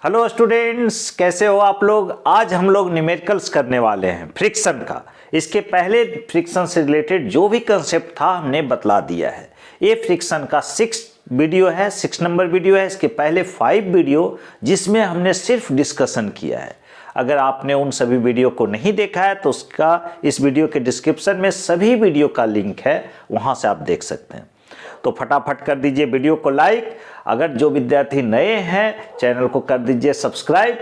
Hello students, कैसे हो आप लोग। आज हम लोग न्यूमेरिकल्स करने वाले हैं फ्रिक्शन का। इसके पहले फ्रिक्शन से रिलेटेड जो भी कंसेप्ट था हमने बतला दिया है। ये फ्रिक्शन का 6 नंबर वीडियो है। इसके पहले 5 वीडियो जिसमें हमने सिर्फ डिस्कशन किया है। अगर आपने उन सभी वीडियो को नहीं देखा है तो उसका इस वीडियो के डिस्क्रिप्शन में सभी वीडियो का लिंक है, वहाँ से आप देख सकते हैं। तो फटाफट कर दीजिए वीडियो को लाइक। अगर जो विद्यार्थी नए हैं चैनल को कर दीजिए सब्सक्राइब,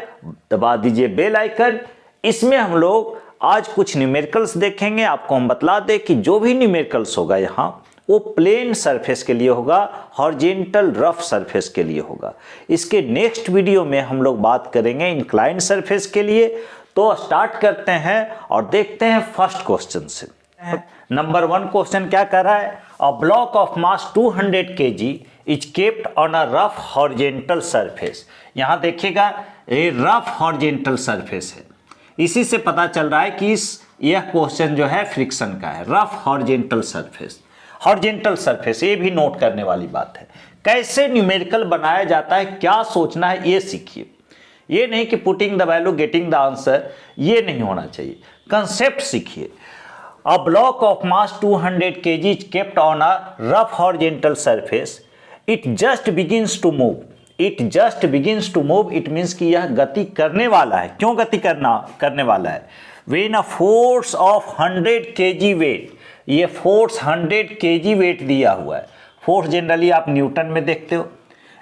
दबा दीजिए बेल आइकन। इसमें हम लोग आज कुछ न्यूमेरिकल्स देखेंगे। आपको हम बतला दें कि जो भी न्यूमेरिकल्स होगा यहाँ वो प्लेन सरफेस के लिए होगा, हॉरिजॉन्टल रफ सरफेस के लिए होगा। इसके नेक्स्ट वीडियो में हम लोग बात करेंगे इंक्लाइंड सरफेस के लिए। तो स्टार्ट करते हैं और देखते हैं फर्स्ट क्वेश्चन से। नंबर 1 क्वेश्चन क्या कर रहा है, अ block of mass 200 kg is kept on a rough horizontal surface. यहाँ देखिएगा ये रफ हॉरिजॉन्टल सरफेस है। इसी से पता चल रहा है कि यह क्वेश्चन जो है फ्रिक्शन का है। Rough horizontal surface, horizontal surface, ये भी नोट करने वाली बात है। कैसे न्यूमेरिकल बनाया जाता है, क्या सोचना है, ये सीखिए। ये नहीं कि putting the value getting the answer, ये नहीं होना चाहिए। कंसेप्ट सीखिए। A block of mass 200 kg is kept on a rough horizontal surface. It just begins to move. It just begins to move. It means कि यह गति करने वाला है। क्यों गति करने वाला है? When a force of 100 kg weight, ये फोर्स 100 kg वेट दिया हुआ है। फोर्स जनरली आप न्यूटन में देखते हो,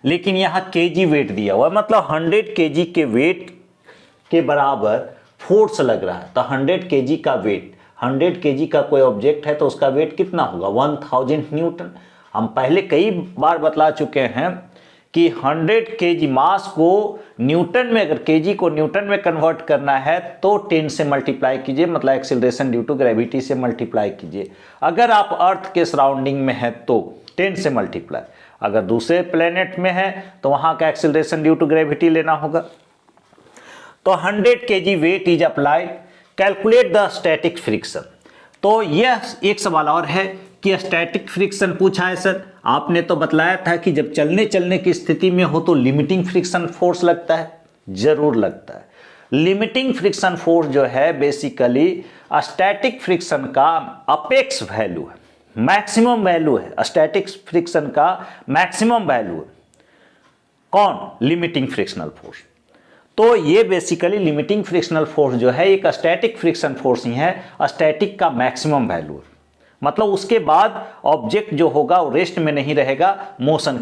लेकिन यहाँ kg वेट दिया हुआ है, मतलब 100 kg के वेट के बराबर फोर्स लग रहा है। तो 100 kg का वेट, 100 kg का कोई ऑब्जेक्ट है तो उसका वेट कितना होगा, 1000 न्यूटन। हम पहले कई बार बतला चुके हैं कि 100 kg मास को न्यूटन में, अगर kg को न्यूटन में कन्वर्ट करना है तो 10 से मल्टीप्लाई कीजिए, मतलब एक्सीलरेशन ड्यू टू ग्रेविटी से मल्टीप्लाई कीजिए। अगर आप अर्थ के सराउंडिंग में है तो 10 से मल्टीप्लाई, अगर दूसरे प्लेनेट में है तो वहाँ का एक्सीलरेशन ड्यू टू ग्रेविटी लेना होगा। तो 100 kg weight is applied, calculate the static friction. तो यह एक सवाल और है कि स्टैटिक फ्रिक्शन पूछा है सर। आपने तो बतलाया था कि जब चलने की स्थिति में हो तो लिमिटिंग फ्रिक्शन फोर्स लगता है, जरूर लगता है। लिमिटिंग फ्रिक्शन फोर्स जो है बेसिकली स्टैटिक फ्रिक्शन का अपेक्स वैल्यू है, मैक्सिमम वैल्यू है। स्टैटिक फ्रिक्शन का मैक्सिमम वैल्यू है कौन, लिमिटिंग फ्रिक्शनल फोर्स। तो ये बेसिकली लिमिटिंग फ्रिक्शनल फोर्स जो है एक स्टैटिक फ्रिक्शन फोर्स ही है, स्टैटिक का मैक्सिमम वैल्यू है। मतलब उसके बाद ऑब्जेक्ट जो होगा वो रेस्ट में नहीं रहेगा, मोशन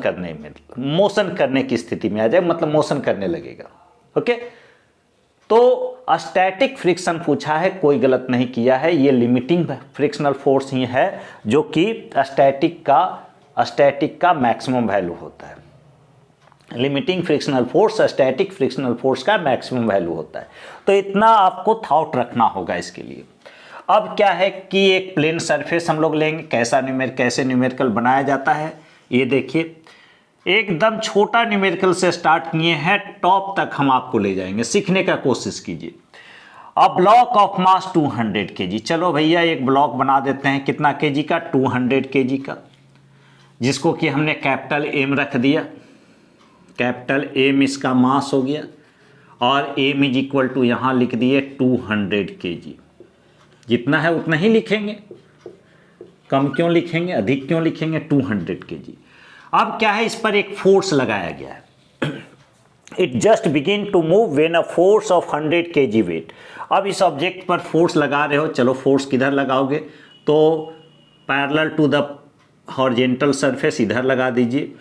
करने की स्थिति में आ जाएगा, मतलब मोशन करने लगेगा। ओके, तो स्टैटिक फ्रिक्शन पूछा है, कोई गलत नहीं किया है। ये लिमिटिंग फ्रिक्शनल फोर्स ही है जो कि स्टैटिक का मैक्सिमम वैल्यू होता है। Limiting frictional force static frictional force का मैक्सिमम वैल्यू होता है। तो इतना आपको थॉट रखना होगा इसके लिए। अब क्या है कि एक प्लेन सरफेस हम लोग लेंगे। कैसे न्यूमेरिकल बनाया जाता है ये देखिए। एकदम छोटा न्यूमेरिकल से स्टार्ट किए हैं, टॉप तक हम आपको ले जाएंगे, सीखने का कोशिश कीजिए। अब ब्लॉक ऑफ मास 200 kg, चलो भैया एक ब्लॉक बना देते हैं। कितना केजी का, 200 kg का, जिसको कि हमने कैपिटल एम रख दिया। कैपिटल एम इसका मास हो गया और एम इज इक्वल टू यहाँ लिख दिए 200 kg। जितना है उतना ही लिखेंगे, कम क्यों लिखेंगे, अधिक क्यों लिखेंगे, 200 kg। अब क्या है, इस पर एक फोर्स लगाया गया है। It just begin to move when a force of 100 kg weight. अब इस ऑब्जेक्ट पर फोर्स लगा रहे हो, चलो फोर्स किधर लगाओगे, तो parallel to the horizontal surface इधर लगा दीजिए।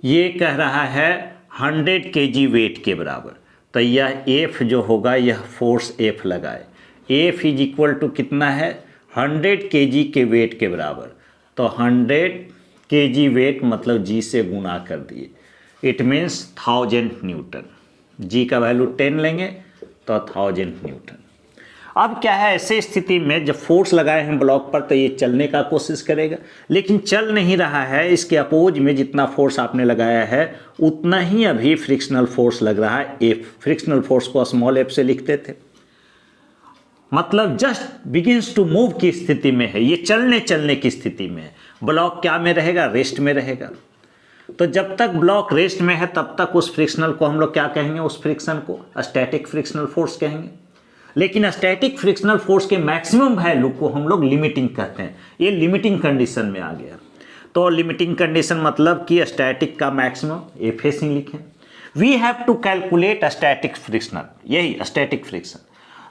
ये कह रहा है 100 kg वेट के बराबर, तो यह F जो होगा यह फोर्स F लगाए। F इज इक्वल टू कितना है, 100 kg के वेट के बराबर। तो 100 kg वेट मतलब G से गुना कर दिए, इट मीन्स 1000 न्यूटन। G का वैल्यू 10 लेंगे तो 1000 न्यूटन। अब क्या है, ऐसे स्थिति में जब फोर्स लगाए हैं ब्लॉक पर तो ये चलने का कोशिश करेगा, लेकिन चल नहीं रहा है। इसके अपोज में जितना फोर्स आपने लगाया है उतना ही अभी फ्रिक्शनल फोर्स लग रहा है, F। फ्रिक्शनल फोर्स को स्मॉल f से लिखते थे। मतलब जस्ट बिगिंस टू मूव की स्थिति में है, ये चलने की स्थिति में है। ब्लॉक क्या में रहेगा, रेस्ट में रहेगा। तो जब तक ब्लॉक रेस्ट में है तब तक उस फ्रिक्शनल को हम लोग क्या कहेंगे, उस फ्रिक्शन को स्टैटिक फ्रिक्शनल फोर्स कहेंगे। लेकिन स्टैटिक फ्रिक्शनल फोर्स के मैक्सिमम वैल्यू को हम लोग लिमिटिंग कहते हैं। ये लिमिटिंग कंडीशन में आ गया। तो लिमिटिंग कंडीशन मतलब कि स्टैटिक का मैक्सिमम एफ ए सिंह लिखें। We have to calculate static frictional, यही स्टैटिक फ्रिक्शन।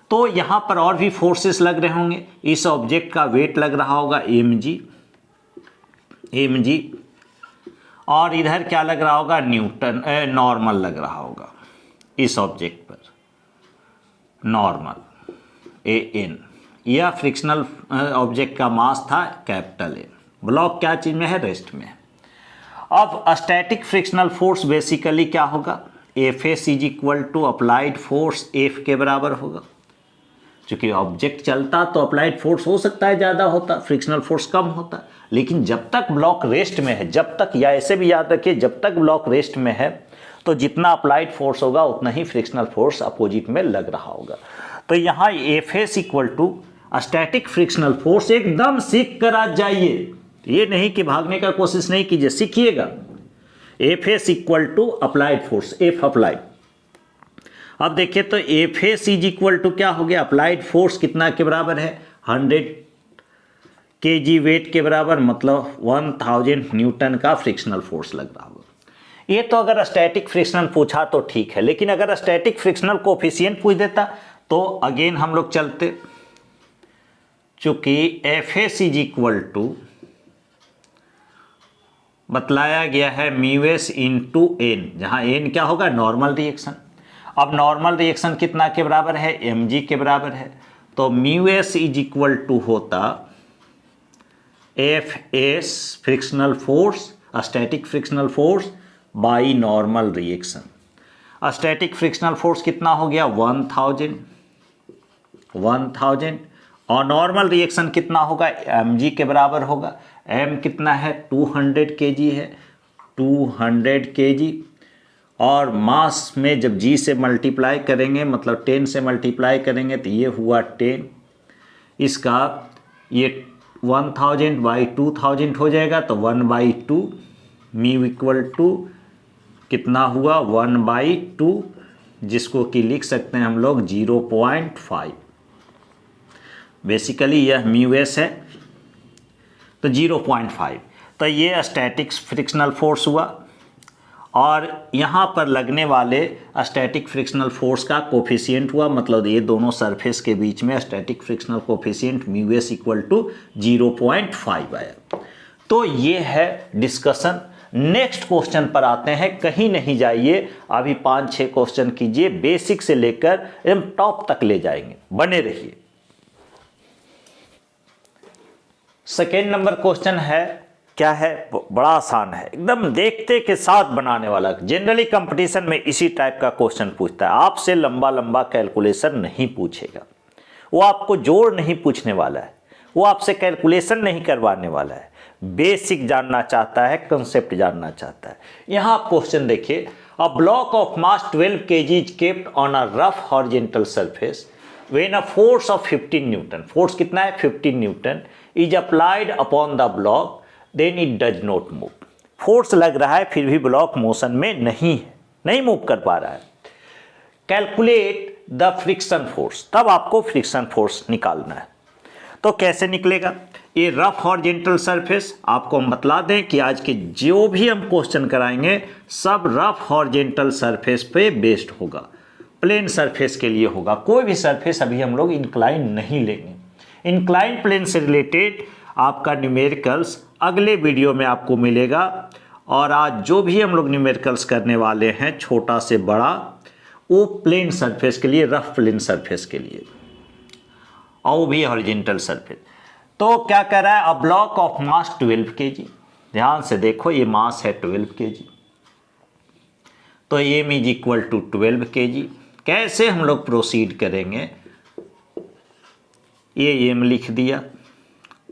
तो यहाँ पर और भी फोर्सेस लग रहे होंगे। इस ऑब्जेक्ट का वेट लग रहा होगा एम जी, और इधर क्या लग रहा होगा, न्यूटन, नॉर्मल लग रहा होगा इस ऑब्जेक्ट पर, नॉर्मल ए एन। यह फ्रिक्शनल ऑब्जेक्ट का मास था कैपिटल ए। ब्लॉक क्या चीज में है, रेस्ट में है। अब स्टैटिक फ्रिक्शनल फोर्स बेसिकली क्या होगा, F S is equal to applied force F के बराबर होगा। क्योंकि ऑब्जेक्ट चलता तो अप्लाइड फोर्स हो सकता है ज़्यादा होता, फ्रिक्शनल फोर्स कम होता, लेकिन जब तक ब्लॉक रेस्ट में है, जब तक, या ऐसे भी याद रखिए, जब तक ब्लॉक रेस्ट में है तो जितना अप्लाइड फोर्स होगा उतना ही फ्रिक्शनल फोर्स अपोजिट में लग रहा होगा। तो यहाँ F S equal to static frictional force एकदम सीख कर आ जाइए, ये नहीं कि भागने का कोशिश नहीं कीजिए, सीखिएगा। F S equal to applied force, F applied. अब देखिए तो F S is equal to क्या हो गया, अप्लाइड फोर्स कितना के बराबर है, 100 kg वेट के बराबर, मतलब 1000 न्यूटन का फ्रिक्शनल फोर्स लग रहा होगा। ये तो अगर स्टैटिक फ्रिक्शनल पूछा तो ठीक है, लेकिन अगर स्टैटिक फ्रिक्शनल कोफिशिएंट पूछ देता तो अगेन हम लोग चलते, चूंकि F S is equal to बतलाया गया है म्यू एस इंटू एन, जहाँ एन क्या होगा, नॉर्मल रिएक्शन। अब नॉर्मल रिएक्शन कितना के बराबर है, एम जी के बराबर है। तो mu S is equal to होता F S frictional force, static frictional force by normal reaction. Static frictional force कितना हो गया, 1000, और नॉर्मल रिएक्शन कितना होगा, एम जी के बराबर होगा। एम कितना है, 200 kg है, 200 kg, और मास में जब जी से मल्टीप्लाई करेंगे, मतलब 10 से मल्टीप्लाई करेंगे तो ये हुआ 10, इसका ये 1000 बाई 2000 हो जाएगा, तो 1/2 म्यू इक्वल टू कितना हुआ, 1/2, जिसको कि लिख सकते हैं हम लोग 0.5। बेसिकली यह म्यू एस है तो 0.5। तो ये स्टैटिक फ्रिक्शनल फोर्स हुआ, और यहाँ पर लगने वाले स्टैटिक फ्रिक्शनल फोर्स का कोफिशिएंट हुआ, मतलब ये दोनों सरफेस के बीच में static frictional coefficient mu S equal to 0.5 आया। तो ये है डिस्कशन। नेक्स्ट क्वेश्चन पर आते हैं, कहीं नहीं जाइए, अभी 5-6 क्वेश्चन कीजिए, बेसिक से लेकर एकदम टॉप तक ले जाएंगे, बने रहिए। सेकेंड नंबर क्वेश्चन है, क्या है, बड़ा आसान है, एकदम देखते के साथ बनाने वाला। जनरली कंपटीशन में इसी टाइप का क्वेश्चन पूछता है, आपसे लंबा लंबा कैलकुलेशन नहीं पूछेगा, वो आपको जोड़ नहीं पूछने वाला है, वो आपसे कैलकुलेशन नहीं करवाने वाला है, बेसिक जानना चाहता है, कंसेप्ट जानना चाहता है। यहाँ आप क्वेश्चन देखिए, a block of mass 12 kg is kept on a rough horizontal surface when a force of 15 newton, force कितना है, 15 newton, is applied upon the block, then it does not move. Force लग रहा है फिर भी block motion में नहीं है, नहीं मूव कर पा रहा है। कैलकुलेट द फ्रिक्शन फोर्स, तब आपको फ्रिक्शन फोर्स निकालना है। तो कैसे निकलेगा, ये रफ हॉरिजॉन्टल सरफेस, आपको हम बतला दें कि आज के जो भी हम क्वेश्चन कराएंगे सब रफ हॉरिजॉन्टल सरफेस पे बेस्ड होगा, प्लेन सरफेस के लिए होगा। कोई भी सरफेस अभी हम लोग इंक्लाइन नहीं लेंगे। इंक्लाइन प्लेन से रिलेटेड आपका न्यूमेरिकल्स अगले वीडियो में आपको मिलेगा, और आज जो भी हम लोग न्यूमेरिकल्स करने वाले हैं छोटा से बड़ा, वो प्लेन सरफेस के लिए, रफ प्लेन सरफेस के लिए, और वो भी हॉरिजॉन्टल सरफेस। तो क्या कह रहा है, अ ब्लॉक ऑफ मास 12 kg, ध्यान से देखो ये मास है 12 kg, तो M is equal to 12 kg। कैसे हम लोग प्रोसीड करेंगे, ये एम लिख दिया,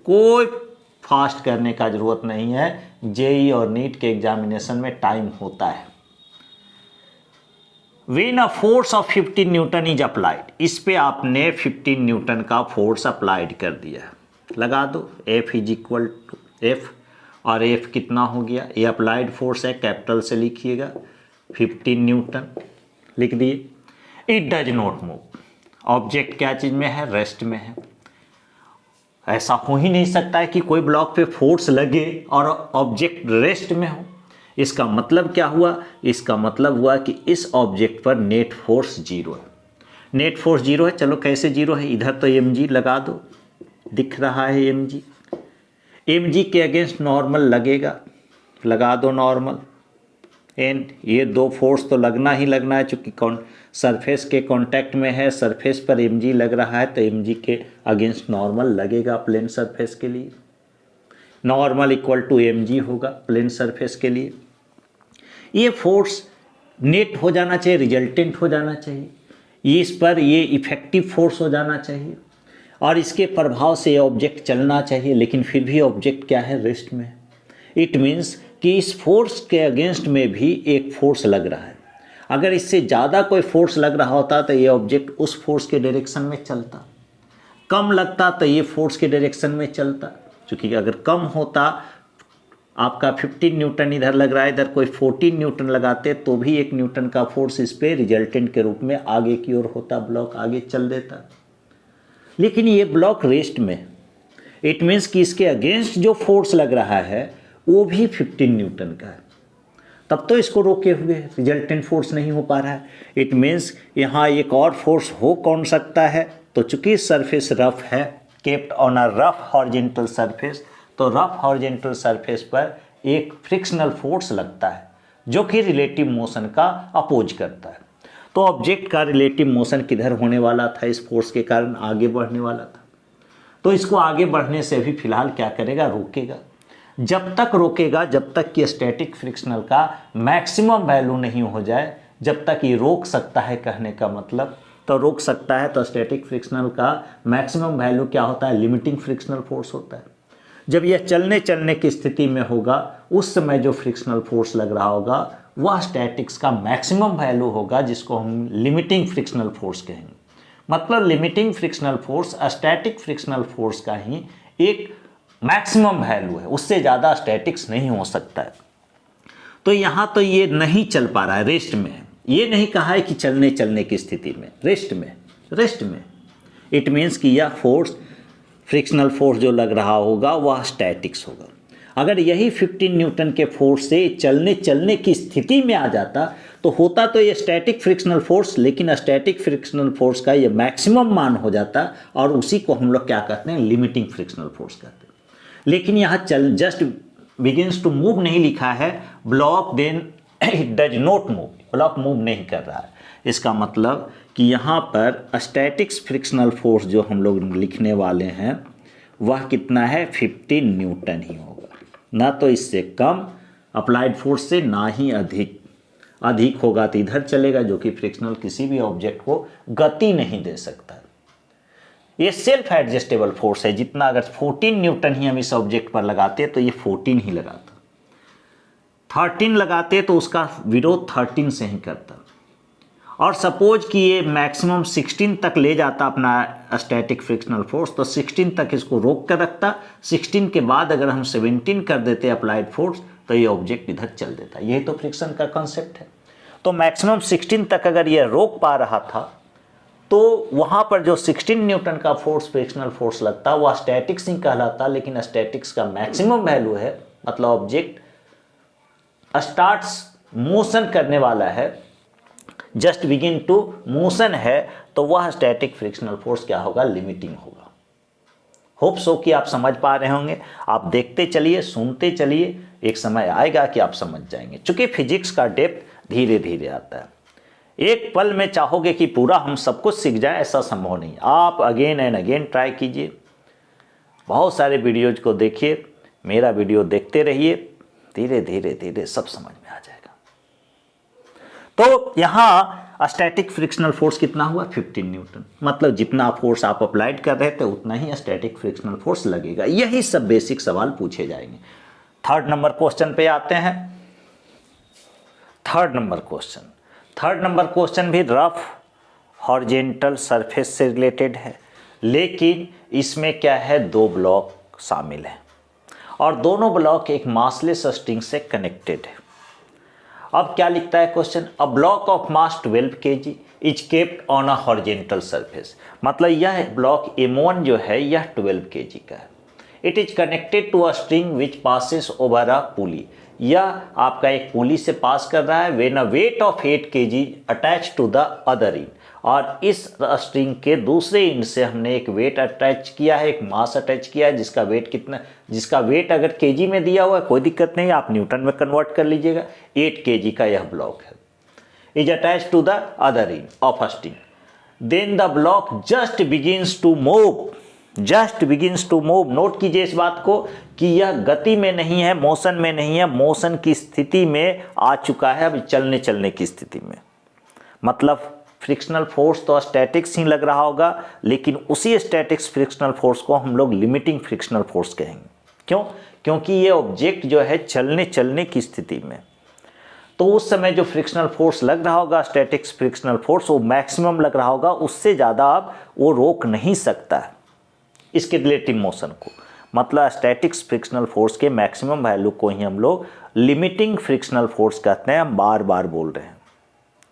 कोई फास्ट करने का जरूरत नहीं है, जेई और नीट के एग्जामिनेशन में टाइम होता है। When a force of 15 newton is applied, इस पे आपने 15 न्यूटन का फोर्स अप्लाइड कर दिया, लगा दो, F is equal to F और F कितना हो गया, ये अप्लाइड फोर्स है, कैपिटल से लिखिएगा 15 न्यूटन लिख दिए। It does not move, object क्या चीज़ में है, रेस्ट में है। ऐसा हो ही नहीं सकता है कि कोई ब्लॉक पे फोर्स लगे और ऑब्जेक्ट रेस्ट में हो। इसका मतलब क्या हुआ, इसका मतलब हुआ कि इस ऑब्जेक्ट पर नेट फोर्स जीरो है। नेट फोर्स जीरो है, चलो कैसे जीरो है, इधर तो mg लगा दो, दिख रहा है mg, mg के अगेंस्ट नॉर्मल लगेगा, लगा दो नॉर्मल, एंड ये दो फोर्स तो लगना ही लगना है, चूँकि सरफेस के कांटेक्ट में है, सरफेस पर mg लग रहा है तो mg के अगेंस्ट नॉर्मल लगेगा प्लेन सरफेस के लिए। नॉर्मल इक्वल टू mg होगा प्लेन सरफेस के लिए। ये फोर्स नेट हो जाना चाहिए, रिजल्टेंट हो जाना चाहिए, ये इस पर ये इफेक्टिव फोर्स हो जाना चाहिए और इसके प्रभाव से ऑब्जेक्ट चलना चाहिए, लेकिन फिर भी ऑब्जेक्ट क्या है, रेस्ट में। इट मीन्स कि इस फोर्स के अगेंस्ट में भी एक फोर्स लग रहा है। अगर इससे ज़्यादा कोई फोर्स लग रहा होता तो ये ऑब्जेक्ट उस फोर्स के डायरेक्शन में चलता, कम लगता तो ये फोर्स के डायरेक्शन में चलता। क्योंकि अगर कम होता, आपका 15 न्यूटन इधर लग रहा है, इधर कोई 14 न्यूटन लगाते तो भी 1 न्यूटन का फोर्स इस पर रिजल्टेंट के रूप में आगे की ओर होता, ब्लॉक आगे चल देता। लेकिन ये ब्लॉक रेस्ट में, इट मीन्स कि इसके अगेंस्ट जो फोर्स लग रहा है वो भी 15 न्यूटन का है, तब तो इसको रोके हुए रिजल्टेंट फोर्स नहीं हो पा रहा है। इट मीन्स यहाँ एक और फोर्स हो कौन सकता है, तो चूंकि सरफेस रफ है, kept on a rough horizontal surface, तो रफ हॉरिजॉन्टल सरफेस पर एक फ्रिक्शनल फोर्स लगता है जो कि रिलेटिव मोशन का अपोज करता है। तो ऑब्जेक्ट का रिलेटिव मोशन किधर होने वाला था, इस फोर्स के कारण आगे बढ़ने वाला था। तो इसको आगे बढ़ने से भी फिलहाल क्या करेगा, रोकेगा। जब तक रोकेगा, जब तक कि स्टैटिक फ्रिक्शनल का मैक्सिमम वैल्यू नहीं हो जाए, जब तक ये रोक सकता है, कहने का मतलब तो रोक सकता है। तो स्टैटिक फ्रिक्शनल का मैक्सिमम वैल्यू क्या होता है, लिमिटिंग फ्रिक्शनल फोर्स होता है। जब यह चलने की स्थिति में होगा, उस समय जो फ्रिक्शनल फोर्स लग रहा होगा वह स्टैटिक्स का मैक्सिमम वैल्यू होगा, जिसको हम लिमिटिंग फ्रिक्शनल फोर्स कहेंगे। मतलब limiting frictional force static frictional force का ही एक मैक्सिमम वैल्यू है, उससे ज़्यादा स्टैटिक्स नहीं हो सकता है। तो यहाँ तो ये नहीं चल पा रहा है, रेस्ट में है। ये नहीं कहा है कि चलने की स्थिति में, रेस्ट में। इट मीन्स कि यह फोर्स, फ्रिक्शनल फोर्स जो लग रहा होगा वह स्टैटिक्स होगा। अगर यही 15 न्यूटन के फोर्स से चलने की स्थिति में आ जाता तो होता तो ये स्टैटिक फ्रिक्शनल फोर्स, लेकिन स्टैटिक फ्रिक्शनल फोर्स का ये मैक्सिमम मान हो जाता और उसी को हम लोग क्या कहते हैं, लिमिटिंग फ्रिक्शनल फोर्स कहते हैं। लेकिन यहाँ जस्ट बिगिंस टू मूव नहीं लिखा है, block then it does not move, block move नहीं कर रहा है। इसका मतलब कि यहाँ पर स्टैटिक्स फ्रिक्शनल फोर्स जो हम लोग लिखने वाले हैं वह कितना है, 15 न्यूटन ही होगा, ना तो इससे कम अप्लाइड फोर्स से, ना ही अधिक होगा तो इधर चलेगा, जो कि फ्रिक्शनल किसी भी ऑब्जेक्ट को गति नहीं दे सकता। ये सेल्फ एडजस्टेबल फोर्स है, जितना अगर 14 न्यूटन ही हम इस ऑब्जेक्ट पर लगाते तो ये 14 ही लगाता, 13 लगाते तो उसका विरोध 13 से ही करता। और सपोज कि ये मैक्सिमम 16 तक ले जाता अपना स्टैटिक फ्रिक्शनल फोर्स, तो 16 तक इसको रोक कर रखता। 16 के बाद अगर हम 17 कर देते अप्लाइड फोर्स तो ये ऑब्जेक्ट इधर चल देता। यही तो फ्रिक्शन का कॉन्सेप्ट है। तो मैक्सिमम 16 तक अगर ये रोक पा रहा था तो वहाँ पर जो 16 न्यूटन का फोर्स, फ्रिक्शनल फोर्स लगता, वह स्टैटिक्स ही कहलाता। लेकिन स्टैटिक्स का मैक्सिमम वैल्यू है, मतलब ऑब्जेक्ट स्टार्ट्स मोशन करने वाला है, जस्ट बिगिन टू मोशन है, तो वह स्टैटिक फ्रिक्शनल फोर्स क्या होगा, लिमिटिंग होगा। होप सो कि आप समझ पा रहे होंगे। आप देखते चलिए, सुनते चलिए, एक समय आएगा कि आप समझ जाएंगे। चूंकि फिजिक्स का डेप्थ धीरे धीरे आता है, एक पल में चाहोगे कि पूरा हम सब कुछ सीख जाए, ऐसा संभव नहीं। आप अगेन एंड अगेन ट्राई कीजिए, बहुत सारे वीडियोज को देखिए, मेरा वीडियो देखते रहिए, धीरे धीरे सब समझ में आ जाएगा। तो यहाँ स्टैटिक फ्रिक्शनल फोर्स कितना हुआ, 15 न्यूटन। मतलब जितना फोर्स आप अप्लाइड कर रहे थे उतना ही स्टैटिक फ्रिक्शनल फोर्स लगेगा। यही सब बेसिक सवाल पूछे जाएंगे। 3rd नंबर क्वेश्चन पे आते हैं। 3rd नंबर क्वेश्चन भी रफ हॉरिजॉन्टल सरफेस से रिलेटेड है, लेकिन इसमें क्या है, 2 ब्लॉक शामिल हैं और दोनों ब्लॉक एक मासलेस स्ट्रिंग से कनेक्टेड है। अब क्या लिखता है question, a block of mass 12 kg is kept on a horizontal surface. मतलब यह ब्लॉक M1 जो है यह 12 kg का है। It is connected to a string which passes over a pulley. यह आपका एक पुली से पास कर रहा है। When a weight of 8 kg attach to the other end, और इस स्ट्रिंग के दूसरे इंड से हमने एक वेट अटैच किया है, एक मास अटैच किया है जिसका वेट कितना, जिसका वेट अगर केजी में दिया हुआ है कोई दिक्कत नहीं, आप न्यूटन में कन्वर्ट कर लीजिएगा। 8 kg का यह ब्लॉक है, is attach to the other end of a string. Then the block just begins to move, just begins to move. Note कीजिए इस बात को कि यह गति में नहीं है, मोशन में नहीं है, मोशन की स्थिति में आ चुका है, अभी चलने की स्थिति में। मतलब फ्रिक्शनल फोर्स तो स्टैटिक्स ही लग रहा होगा, लेकिन उसी स्टैटिक्स फ्रिक्शनल फोर्स को हम लोग लिमिटिंग फ्रिक्शनल फोर्स कहेंगे। क्यों? क्योंकि ये ऑब्जेक्ट जो है चलने की स्थिति में, तो उस समय जो फ्रिक्शनल फोर्स लग रहा होगा, स्टैटिक्स फ्रिक्शनल फोर्स, वो मैक्सिमम लग रहा होगा, उससे ज़्यादा अब वो रोक नहीं सकता है इसके रिलेटिव मोशन को। मतलब स्टैटिक्स फ्रिक्शनल फोर्स के मैक्सिमम वैल्यू को ही हम लोग लिमिटिंग फ्रिक्शनल फोर्स कहते हैं। हम बार बार बोल रहे हैं।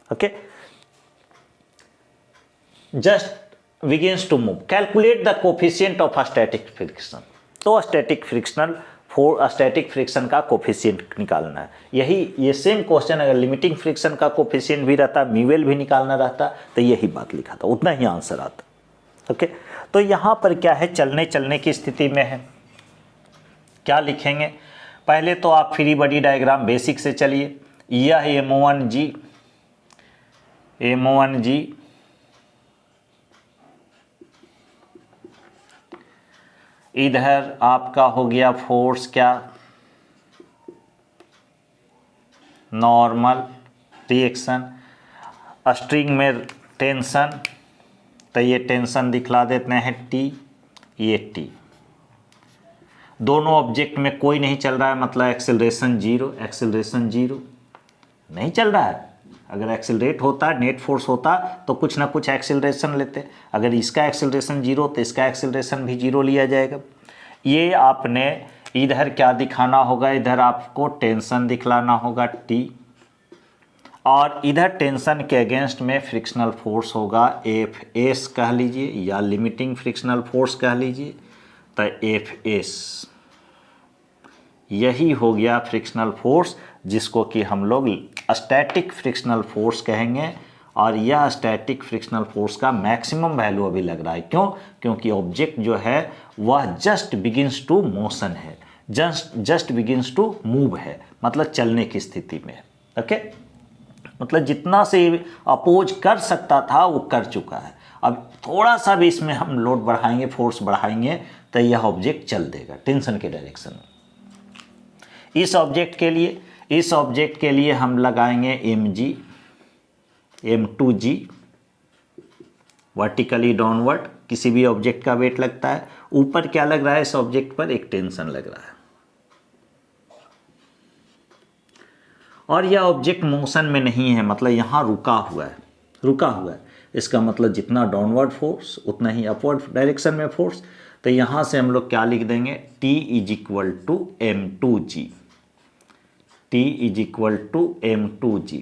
Okay, just begins to move, calculate the coefficient of static friction. तो स्टैटिक फ्रिक्शन का कोफिशिएंट निकालना है। ये सेम क्वेश्चन अगर लिमिटिंग फ्रिक्शन का कोफिशिएंट भी रहता, म्यूएल भी निकालना रहता, तो यही बात लिखा था, उतना ही आंसर आता। ओके, तो यहाँ पर क्या है, चलने की स्थिति में है। क्या लिखेंगे, पहले तो आप फ्री बॉडी डायग्राम बेसिक से चलिए। यह M1G इधर आपका हो गया फोर्स क्या, नॉर्मल रिएक्शन, स्ट्रिंग में टेंशन, तो ये टेंशन दिखला देते हैं T, ये T। दोनों ऑब्जेक्ट में कोई नहीं चल रहा है, मतलब एक्सेलरेशन जीरो नहीं चल रहा है। अगर एक्सेलरेट होता, नेट फोर्स होता, तो कुछ ना कुछ एक्सेलरेशन लेते। अगर इसका एक्सेलरेशन जीरो तो इसका एक्सेलरेशन भी जीरो लिया जाएगा। ये आपने इधर क्या दिखाना होगा, इधर आपको टेंशन दिखलाना होगा T, और इधर टेंशन के अगेंस्ट में फ्रिक्शनल फोर्स होगा Fs कह लीजिए, या लिमिटिंग फ्रिक्शनल फोर्स कह लीजिए, तो Fs। यही हो गया फ्रिक्शनल फोर्स, जिसको कि हम लोग स्टैटिक फ्रिक्शनल फोर्स कहेंगे। और यह स्टैटिक फ्रिक्शनल फोर्स का मैक्सिमम वैल्यू अभी लग रहा है। क्यों? क्योंकि ऑब्जेक्ट जो है वह जस्ट बिगिंस टू मोशन है, जस्ट बिगिंस टू मूव है, मतलब चलने की स्थिति में। ओके, मतलब जितना से अपोज कर सकता था वो कर चुका है। अब थोड़ा सा भी इसमें हम लोड बढ़ाएंगे, फोर्स बढ़ाएंगे, तो यह ऑब्जेक्ट चल देगा टेंशन के डायरेक्शन में। इस ऑब्जेक्ट के लिए हम लगाएंगे M2G, वर्टिकली डाउनवर्ड। किसी भी ऑब्जेक्ट का वेट लगता है, ऊपर क्या लग रहा है, इस ऑब्जेक्ट पर एक टेंशन लग रहा है, और यह ऑब्जेक्ट मोशन में नहीं है, मतलब यहाँ रुका हुआ है। इसका मतलब जितना डाउनवर्ड फोर्स उतना ही अपवर्ड डायरेक्शन में फोर्स। तो यहाँ से हम लोग क्या लिख देंगे, T = M2G, T = M2G।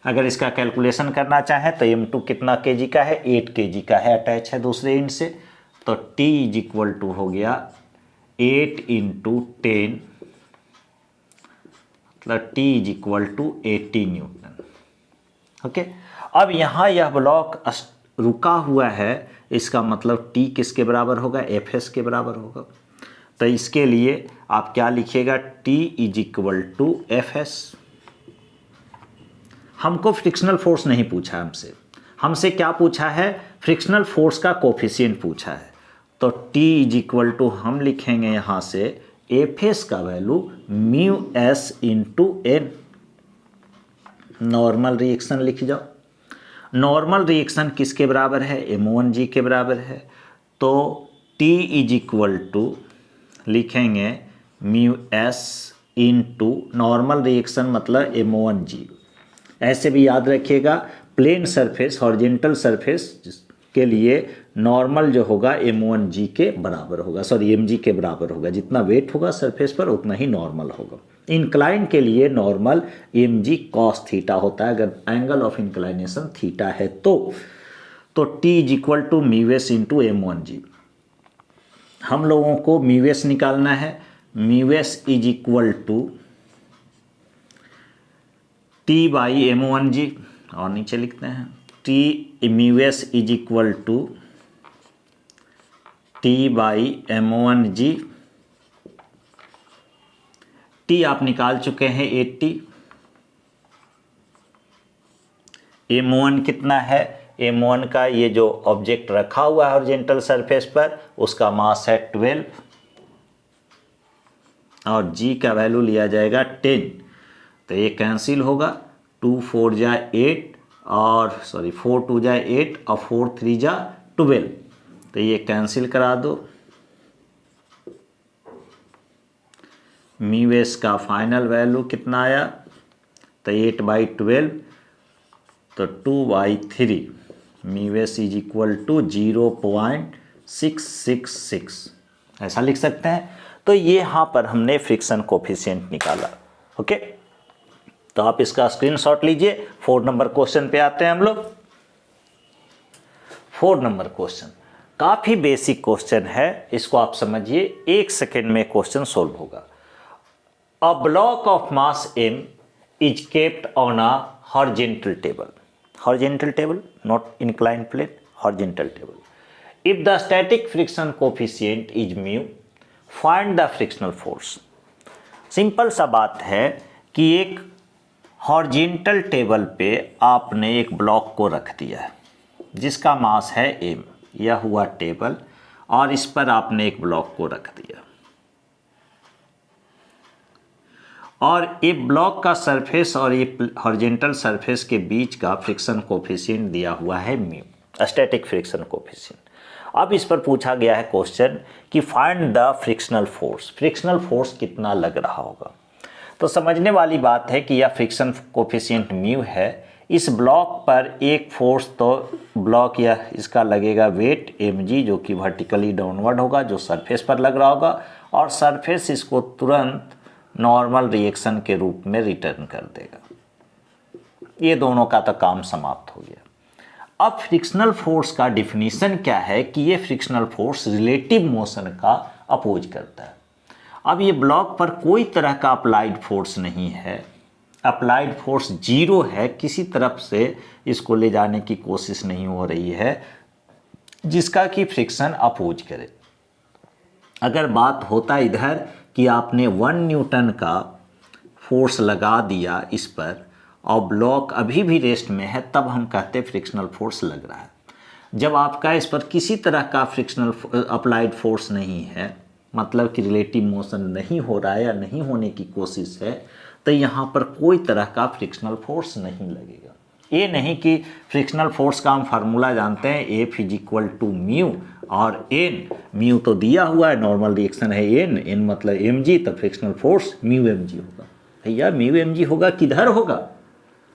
अगर इसका कैलकुलेशन करना चाहें तो M2 कितना kg का है, 8 kg का है, अटैच है दूसरे एंड से। तो T = हो गया 8 × 10, मतलब T = 80 न्यूटन। ओके, अब यहाँ यह ब्लॉक रुका हुआ है, इसका मतलब T किसके बराबर होगा, Fs के बराबर होगा। तो इसके लिए आप क्या लिखिएगा, T = Fs। हमको फ्रिक्शनल फोर्स नहीं पूछा हमसे क्या पूछा है, फ्रिक्शनल फोर्स का कोफिशिएंट पूछा है। तो T = हम लिखेंगे यहाँ से Fs का value μs × n। Normal reaction लिख जाओ। नॉर्मल रिएक्शन किसके बराबर है, M1G के बराबर है। तो T = लिखेंगे μs × नॉर्मल रिएक्शन मतलब M1G। ऐसे भी याद रखिएगा, प्लेन सरफेस, हॉरिजेंटल सरफेस के लिए नॉर्मल जो होगा m1g के बराबर होगा, सॉरी mg के बराबर होगा। जितना वेट होगा सरफेस पर उतना ही नॉर्मल होगा। इंक्लाइन के लिए नॉर्मल mg cos थीटा होता है अगर एंगल ऑफ इंक्लाइनेशन थीटा है तो t is equal to mu S into m1g। हम लोगों को म्यूएस निकालना है। Mu S is equal to t by m1g, और नीचे लिखते हैं t mu S is equal to t by m1g। t आप निकाल चुके हैं 80। m1 कितना है? m1 का ये जो ऑब्जेक्ट रखा हुआ है हॉरिजॉन्टल सरफेस पर उसका मास है 12 और g का वैल्यू लिया जाएगा 10। तो ये कैंसिल होगा, 2 4 जा 8 और सॉरी 4 2 जा 8 और 4 3 जा 12। तो ये कैंसिल करा दो। म्यूएस का फाइनल वैल्यू कितना आया? तो 8/12 तो 2/3 म्यूएस इज इक्वल टू 0.666 ऐसा लिख सकते हैं। तो ये यहाँ पर हमने फ्रिक्शन कोफिशिएंट निकाला। ओके, तो आप इसका स्क्रीनशॉट लीजिए। 4 नंबर क्वेश्चन पे आते हैं हम लोग। 4 नंबर क्वेश्चन काफ़ी बेसिक क्वेश्चन है, इसको आप समझिए। 1 सेकेंड में क्वेश्चन सोल्व होगा। अ block of mass m is kept on a horizontal table, horizontal table, not inclined plane, horizontal table. If the static friction coefficient is mu, find the frictional force. Simple सा बात है कि एक horizontal table पे आपने एक block को रख दिया है जिसका मास है m, यह हुआ टेबल, और इस पर आपने एक ब्लॉक को रख दिया और ये ब्लॉक का सरफेस और ये हॉरिजॉन्टल सरफेस के बीच का फ्रिक्शन कोफिशिएंट दिया हुआ है म्यू, स्टैटिक फ्रिक्शन कोफिशिएंट। अब इस पर पूछा गया है क्वेश्चन कि find the frictional force, frictional force कितना लग रहा होगा। तो समझने वाली बात है कि यह फ्रिक्शन कोफिशिएंट म्यू है। इस ब्लॉक पर एक फोर्स तो ब्लॉक या इसका लगेगा वेट mg जो कि वर्टिकली डाउनवर्ड होगा, जो सरफेस पर लग रहा होगा, और सरफेस इसको तुरंत नॉर्मल रिएक्शन के रूप में रिटर्न कर देगा। ये दोनों का तो काम समाप्त हो गया। अब फ्रिक्शनल फोर्स का डिफिनीशन क्या है कि ये फ्रिक्शनल फोर्स रिलेटिव मोशन का अपोज करता है। अब ये ब्लॉक पर कोई तरह का अप्लाइड फोर्स नहीं है, अप्लाइड फोर्स 0 है, किसी तरफ से इसको ले जाने की कोशिश नहीं हो रही है जिसका कि फ्रिक्शन अपोज करे। अगर बात होता इधर कि आपने 1 न्यूटन का फोर्स लगा दिया इस पर और ब्लॉक अभी भी रेस्ट में है, तब हम कहते फ्रिक्शनल फोर्स लग रहा है। जब आपका इस पर किसी तरह का फ्रिक्शनल अप्लाइड फोर्स नहीं है, मतलब कि रिलेटिव मोशन नहीं हो रहा है या नहीं होने की कोशिश है, तो यहाँ पर कोई तरह का फ्रिक्शनल फोर्स नहीं लगेगा। ये नहीं कि फ्रिक्शनल फोर्स का हम फार्मूला जानते हैं F is equal to mu और n, म्यू तो दिया हुआ है, नॉर्मल रिएक्शन है n मतलब mg, तो फ्रिक्शनल फोर्स म्यू mg होगा। भैया म्यू mg होगा किधर होगा?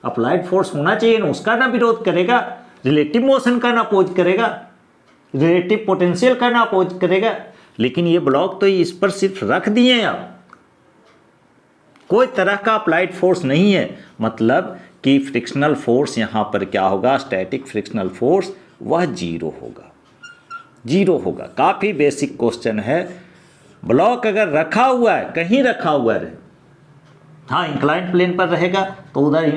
अप्लाइड फोर्स होना चाहिए ना, उसका ना विरोध करेगा, रिलेटिव मोशन का ना अपोज करेगा, रिलेटिव पोटेंशियल का ना अपोज करेगा। लेकिन ये ब्लॉक तो इस पर सिर्फ रख दिए आप, कोई तरह का अप्लाइड फोर्स नहीं है, मतलब कि फ्रिक्शनल फोर्स यहाँ पर क्या होगा? स्टैटिक फ्रिक्शनल फोर्स वह 0 होगा, 0 होगा। काफ़ी बेसिक क्वेश्चन है। ब्लॉक अगर रखा हुआ है, कहीं रखा हुआ रहे, हाँ इंक्लाइन प्लेन पर रहेगा तो उधर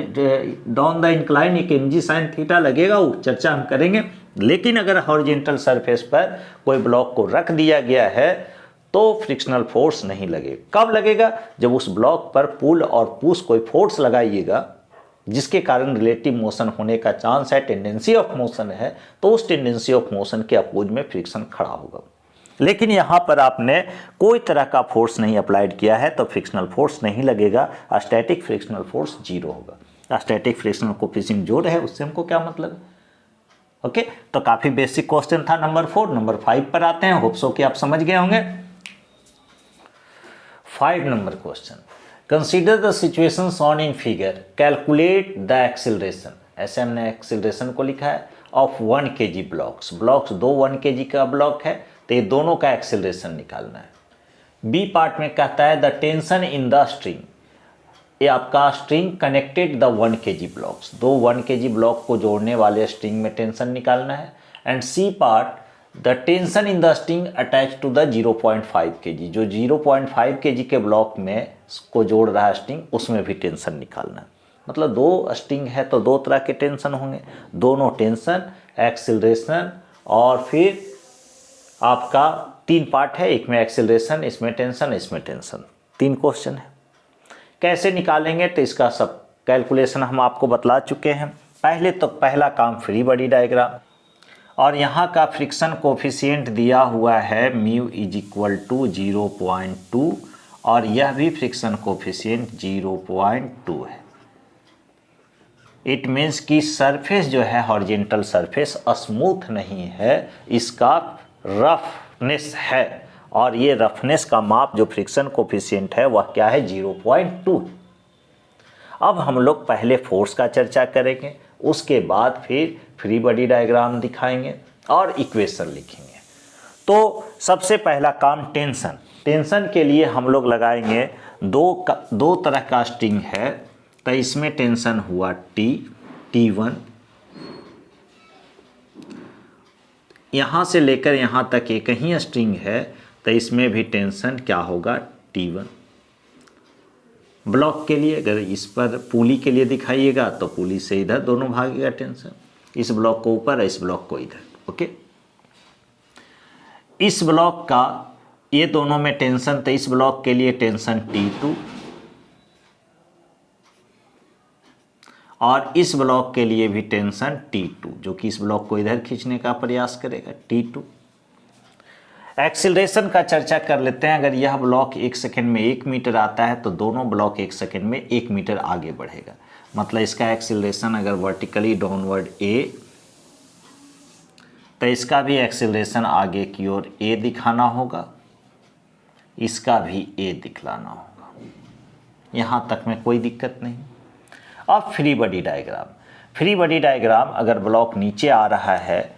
डाउन द इंक्लाइन एक mg sin थीटा लगेगा, वो चर्चा हम करेंगे। लेकिन अगर हॉरिजॉन्टल सरफेस पर कोई ब्लॉक को रख दिया गया है तो फ्रिक्शनल फोर्स नहीं लगेगा। कब लगेगा? जब उस ब्लॉक पर पुल और पुश कोई फोर्स लगाइएगा जिसके कारण रिलेटिव मोशन होने का चांस है, टेंडेंसी ऑफ मोशन है, तो उस टेंडेंसी ऑफ मोशन के अपोज में फ्रिक्शन खड़ा होगा। लेकिन यहाँ पर आपने कोई तरह का फोर्स नहीं अप्लाइड किया है तो फ्रिक्शनल फोर्स नहीं लगेगा, स्टैटिक फ्रिक्शनल फोर्स 0 होगा। स्टैटिक फ्रिक्शनल कोफिशिएंट जो है उससे हमको क्या मतलब? ओके, तो काफ़ी बेसिक क्वेश्चन था नंबर 4। नंबर 5 पर आते हैं, होप सो कि आप समझ गए होंगे। 5 number question, consider the situations on in figure, calculate the acceleration. ऐसे हमने एक्सेलरेशन को लिखा है ऑफ 1 kg ब्लॉक्स दो 1 kg का ब्लॉक है, तो ये दोनों का एक्सेलरेशन निकालना है। बी पार्ट में कहता है the tension in the string, ये आपका string connected the 1 kg blocks, दो 1 kg ब्लॉक को जोड़ने वाले स्ट्रिंग में टेंशन निकालना है। And C part the tension in the string attach to the 0.5 kg, जो 0.5 kg के ब्लॉक में को जोड़ रहा है स्ट्रिंग, उसमें भी टेंशन निकालना है। मतलब दो स्ट्रिंग है तो दो तरह के टेंशन होंगे, दोनों टेंशन, एक्सिलरेशन और फिर आपका 3 पार्ट है, एक में एक्सिलरेशन, इसमें टेंशन, इसमें टेंशन। 3 क्वेश्चन है। कैसे निकालेंगे तो इसका सब कैलकुलेशन हम आपको बतला चुके हैं। पहले तो पहला काम फ्री बॉडी डायग्राम, और यहाँ का फ्रिक्शन कोफिशिएंट दिया हुआ है म्यू इज इक्वल टू 0.2 और यह भी फ्रिक्शन कोफिशिएंट 0.2 है। इट मीन्स कि सरफेस जो है हॉरिजेंटल सरफेस स्मूथ नहीं है, इसका रफनेस है, और ये रफनेस का माप जो फ्रिक्शन कोफिशिएंट है वह क्या है 0.2। अब हम लोग पहले फोर्स का चर्चा करेंगे, उसके बाद फिर फ्री बॉडी डायग्राम दिखाएंगे और इक्वेशन लिखेंगे। तो सबसे पहला काम टेंशन। टेंशन के लिए हम लोग लगाएंगे दो तरह का स्ट्रिंग है, तो इसमें टेंशन हुआ T1, यहाँ से लेकर यहाँ तक एक ही स्ट्रिंग है, तो इसमें भी टेंशन क्या होगा T1। ब्लॉक के लिए अगर इस पर पुली के लिए दिखाइएगा तो पुली से इधर दोनों भागेगा टेंशन, इस ब्लॉक को ऊपर, इस ब्लॉक को इधर। ओके, इस ब्लॉक का ये दोनों में टेंशन, तो इस ब्लॉक के लिए टेंशन T2 और इस ब्लॉक के लिए भी टेंशन T2, जो कि इस ब्लॉक को इधर खींचने का प्रयास करेगा T2। एक्सीलरेशन का चर्चा कर लेते हैं। अगर यह ब्लॉक 1 सेकेंड में 1 मीटर आता है तो दोनों ब्लॉक 1 सेकेंड में 1 मीटर आगे बढ़ेगा। मतलब इसका एक्सीलरेशन अगर वर्टिकली डाउनवर्ड A, तो इसका भी एक्सीलरेशन आगे की ओर A दिखाना होगा, इसका भी A दिखलाना होगा। यहाँ तक में कोई दिक्कत नहीं। अब free body diagram. Free body diagram, अगर ब्लॉक नीचे आ रहा है,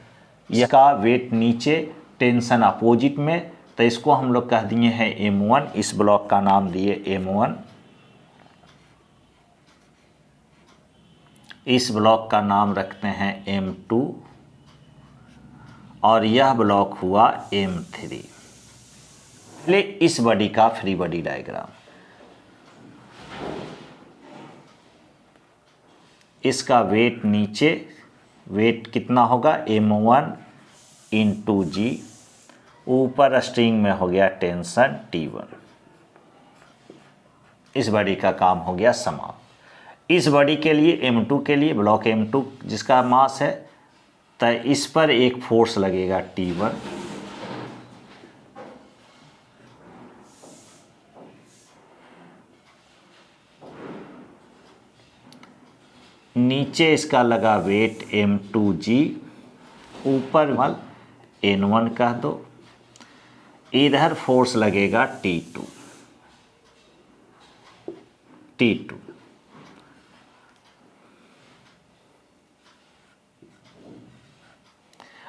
इसका वेट नीचे, टेंशन अपोजिट में, तो इसको हम लोग कह दिए हैं M1, इस ब्लॉक का नाम दिए M1, इस ब्लॉक का नाम रखते हैं M2 और यह ब्लॉक हुआ M3। ले इस बॉडी का फ्री बॉडी डायग्राम, इसका वेट नीचे, वेट कितना होगा M1 इंटू G, ऊपर स्ट्रिंग में हो गया टेंशन T1। इस बॉडी का काम हो गया समाप्त। इस बॉडी के लिए M2 के लिए, ब्लॉक M2 जिसका मास है, तो इस पर एक फोर्स लगेगा T1, नीचे इसका लगा वेट M2G, ऊपर मल N1 कह दो, इधर फोर्स लगेगा T2।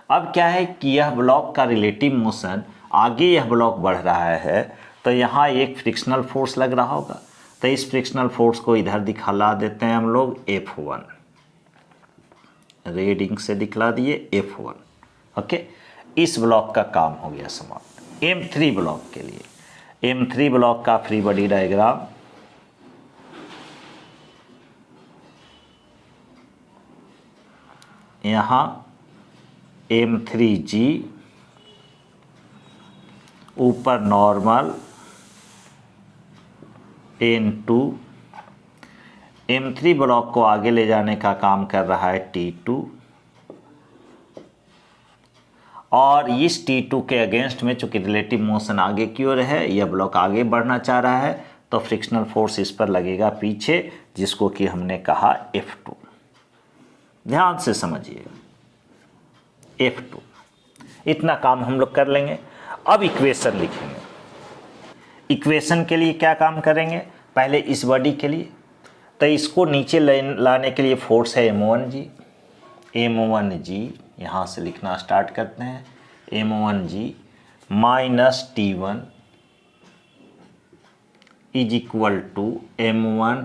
अब क्या है कि यह ब्लॉक का रिलेटिव मोशन, आगे यह ब्लॉक बढ़ रहा है तो यहाँ एक फ्रिक्शनल फोर्स लग रहा होगा, तो इस फ्रिक्शनल फोर्स को इधर दिखला देते हैं हम लोग F1, रेड इंक से दिखला दिए F1। ओके, इस ब्लॉक का काम हो गया समाप्त। M3 ब्लॉक के लिए, M3 ब्लॉक का फ्री बॉडी डायग्राम, यहाँ M3G, ऊपर नॉर्मल N2, M3 ब्लॉक को आगे ले जाने का काम कर रहा है T2, और इस T2 के अगेंस्ट में चूंकि रिलेटिव मोशन आगे की ओर है, यह ब्लॉक आगे बढ़ना चाह रहा है, तो फ्रिक्शनल फोर्स इस पर लगेगा पीछे, जिसको कि हमने कहा F2। ध्यान से समझिएगा, F2। इतना काम हम लोग कर लेंगे। अब इक्वेशन लिखेंगे। इक्वेशन के लिए क्या काम करेंगे, पहले इस बॉडी के लिए, तो इसको नीचे लाने के लिए फोर्स है M1G, m1g, यहाँ से लिखना स्टार्ट करते हैं, m1g minus T1 is equal to m1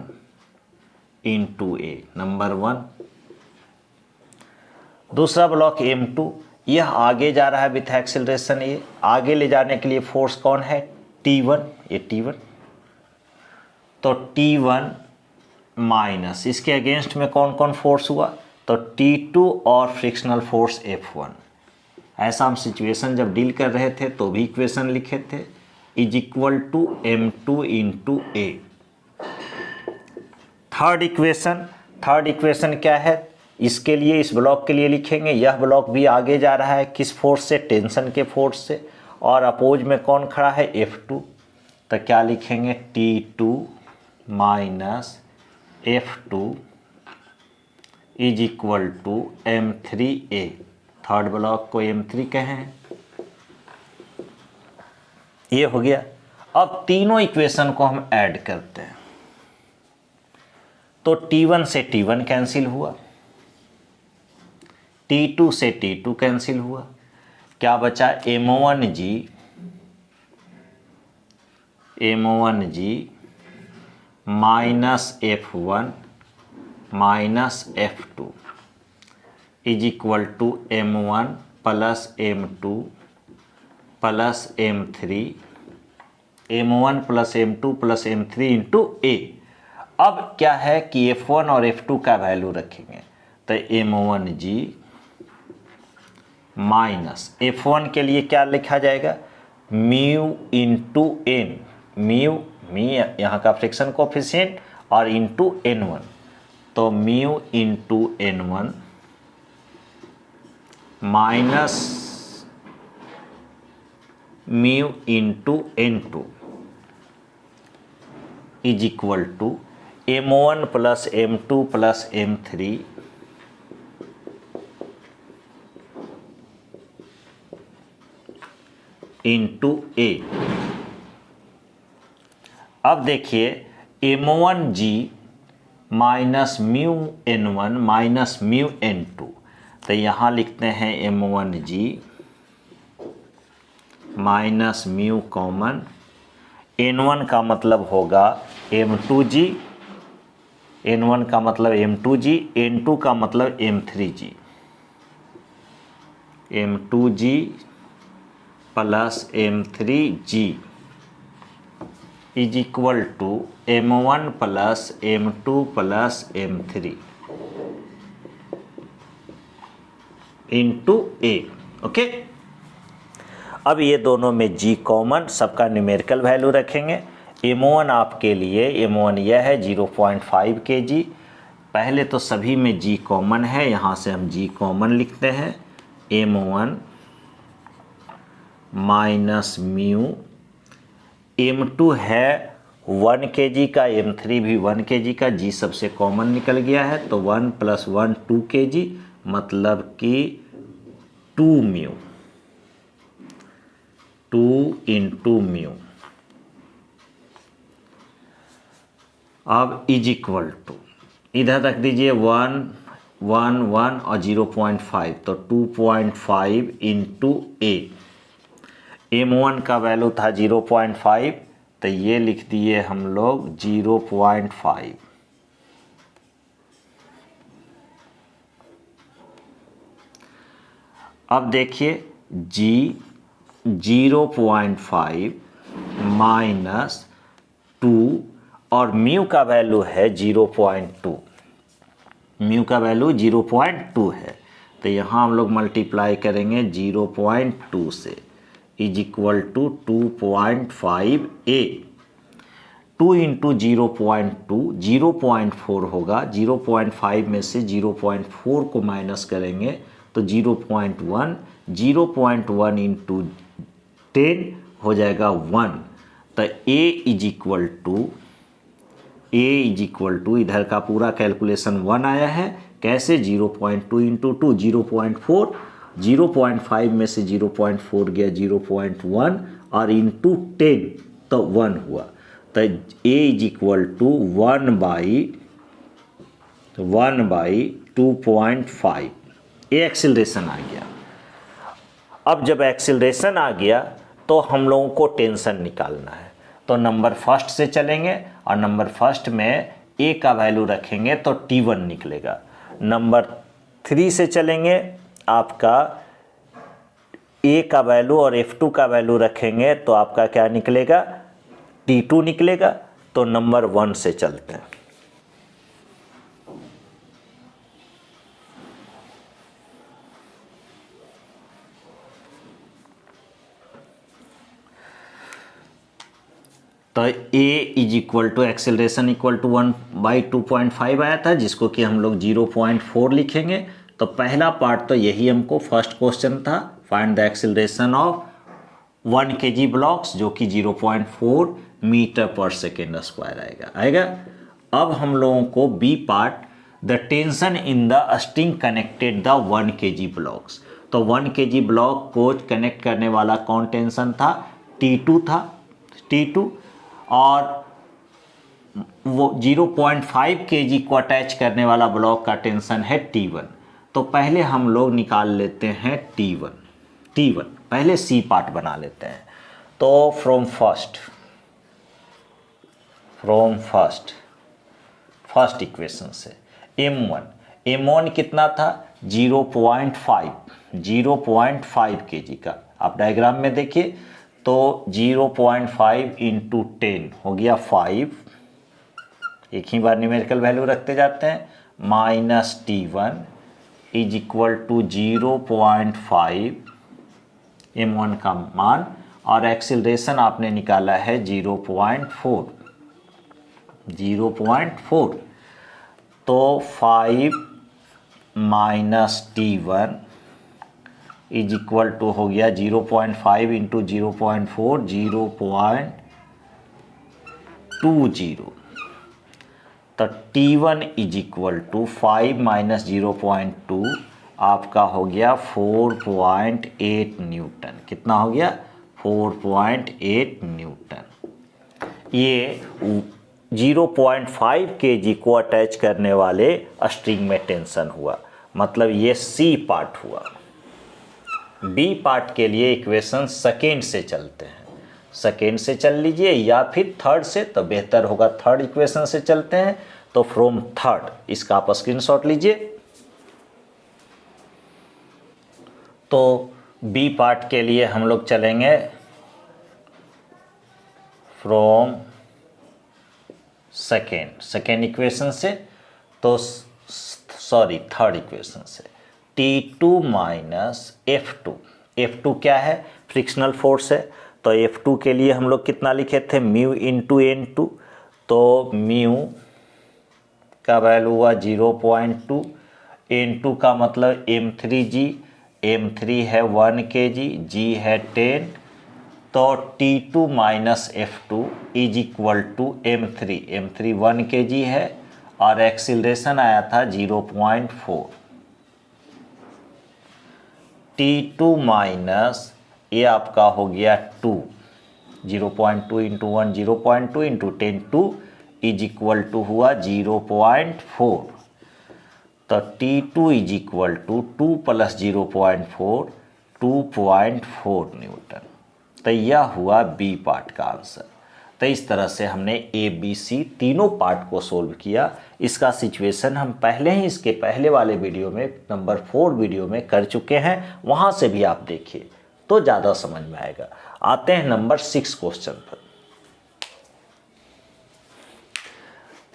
into A, number 1। दूसरा ब्लॉक m2, यह आगे जा रहा है विथ एक्सेलरेशन, ये आगे ले जाने के लिए फोर्स कौन है, T1, ये T1। तो T1 माइनस इसके अगेंस्ट में कौन कौन फोर्स हुआ, तो T2 और फ्रिक्शनल फोर्स F1। ऐसा हम सिचुएशन जब डील कर रहे थे तो भी इक्वेशन लिखे थे, is equal to m2 into A. Third equation क्या है, इसके लिए, इस ब्लॉक के लिए लिखेंगे, यह ब्लॉक भी आगे जा रहा है किस फोर्स से, टेंशन के फोर्स से, और अपोज में कौन खड़ा है, F2। तो क्या लिखेंगे, T2 minus F2 is equal to M3A। Third block को M3 कहें, ये हो गया। अब तीनों इक्वेशन को हम ऐड करते हैं, तो T1 से T1 कैंसिल हुआ, T2 से T2 कैंसिल हुआ, क्या बचा, m1g minus F1 minus F2 is equal to m1 plus m2 plus m3, m1 plus m2 plus m3 into A. अब क्या है कि F1 और F2 का वैल्यू रखेंगे, तो m1g माइनस F1 के लिए क्या लिखा जाएगा, म्यू इंटू एन, म्यू यहाँ का फ्रिक्शन कोफिशिएंट और इंटू n1, तो mu into n1 minus mu into n2 is equal to m1 plus m2 plus m3 into A. अब देखिए m1g minus mu n1 minus mu n2, तो यहाँ लिखते हैं m1g minus mu common, n1 का मतलब होगा m2g, n1 का मतलब m2g, n2 का मतलब m3g, m2g plus m3g is equal to m1 plus m2 plus m3 into A. Okay, अब ये दोनों में g कॉमन, सबका न्यूमेरिकल वैल्यू रखेंगे। m1 आपके लिए, m1 यह है 0.5 kg। पहले तो सभी में g कॉमन है, यहाँ से हम g कॉमन लिखते हैं, m1 माइनस म्यू, m2 है 1 kg का, m3 भी 1 kg का, g सबसे कॉमन निकल गया है, तो 1 प्लस 1 2 kg, मतलब कि 2 म्यू, 2 इंटू म्यू। अब इज इक्वल टू, इधर रख दीजिए 1 1 1 और 0.5, तो 2.5 इंटू ए। m1 का वैल्यू था 0.5, तो ये लिख दिए हम लोग 0.5। अब देखिए g 0.5 माइनस 2 और म्यू का वैल्यू है 0.2, म्यू का वैल्यू 0.2 है, तो यहाँ हम लोग मल्टीप्लाई करेंगे 0.2 से, is equal to 2.5 A. 2 into 0.2 0.4 होगा, 0.5 में से 0.4 को माइनस करेंगे तो 0.1, 0.1 इंटू 10 हो जाएगा 1, तो ए इज इक्वल टू इधर का पूरा कैलकुलेशन 1 आया है। कैसे, 0.2 इंटू 2 0.4, 0.5 में से 0.4 गया 0.1 और इंटू 10 तो 1 हुआ, तो ए इज इक्वल टू 1 बाई 2.5। ये एक्सीलरेशन आ गया। अब जब एक्सीलरेशन आ गया तो हम लोगों को टेंशन निकालना है। तो नंबर फर्स्ट से चलेंगे और नंबर फर्स्ट में ए का वैल्यू रखेंगे तो T1 निकलेगा। नंबर 3 से चलेंगे, आपका ए का वैल्यू और F2 का वैल्यू रखेंगे तो आपका क्या निकलेगा, T2 निकलेगा। तो नंबर 1 से चलते हैं। तो A is equal to acceleration equal to 1/2.5 आया था, जिसको कि हम लोग 0.4 लिखेंगे। तो पहला पार्ट तो यही हमको फर्स्ट क्वेश्चन था, find the acceleration of 1 kg blocks, जो कि 0.4 मीटर पर सेकेंड स्क्वायर आएगा। अब हम लोगों को B part, the tension in the string connected the 1 kg blocks. तो 1 kg ब्लॉक को कनेक्ट करने वाला कौन टेंशन था, T2 था, T2। और वो 0.5 kg को अटैच करने वाला ब्लॉक का टेंशन है T1। तो पहले हम लोग निकाल लेते हैं T1 पहले सी पार्ट बना लेते हैं। तो फ्रॉम फर्स्ट इक्वेशन से M1 कितना था, 0.5 kg का। आप डायग्राम में देखिए तो 0.5 इंटू 10 हो गया 5, एक ही बार न्यूमेरिकल वैल्यू रखते जाते हैं, minus T1 is equal to 0.5 M1 का मान, और एक्सीलरेशन आपने निकाला है 0.4। तो 5 minus T1 is equal to हो गया 0.5 इंटू 0.4, 0.20। तो T1 is equal to 5 minus 0.2 आपका हो गया 4.8 न्यूटन। कितना हो गया, 4.8 न्यूटन। ये 0.5 kg को अटैच करने वाले स्ट्रिंग में टेंशन हुआ, मतलब ये सी पार्ट हुआ। बी पार्ट के लिए इक्वेशन सेकेंड से चलते हैं, सेकेंड से चल लीजिए या फिर थर्ड से, तो बेहतर होगा थर्ड इक्वेशन से चलते हैं। तो फ्रॉम थर्ड, इसका आप स्क्रीनशॉट लीजिए। तो बी पार्ट के लिए हम लोग चलेंगे फ्रॉम सेकेंड इक्वेशन से, तो सॉरी थर्ड इक्वेशन से, T2 माइनस F2 क्या है, फ्रिक्शनल फोर्स है। तो F2 के लिए हम लोग कितना लिखे थे, म्यू इंटू N2। तो म्यू का वैल्यू हुआ 0.2, N2 का मतलब M3 है 1 kg, G है 10। तो T2 minus F2 is equal to M3 1 kg है, और एक्सीलरेशन आया था 0.4। T2 माइनस ये आपका हो गया 2, 0.2 into 1 0.2 into 10 2 is equal to हुआ 0.4। तो T2 इज इक्वल टू 2 प्लस 0.4 2.4 न्यूटन। तो यह हुआ बी पार्ट का आंसर। तो इस तरह से हमने ए बी सी तीनों पार्ट को सोल्व किया। इसका सिचुएशन हम पहले ही इसके पहले वाले वीडियो में, नंबर 4 वीडियो में कर चुके हैं, वहाँ से भी आप देखिए तो ज़्यादा समझ में आएगा। आते हैं नंबर 6 क्वेश्चन पर।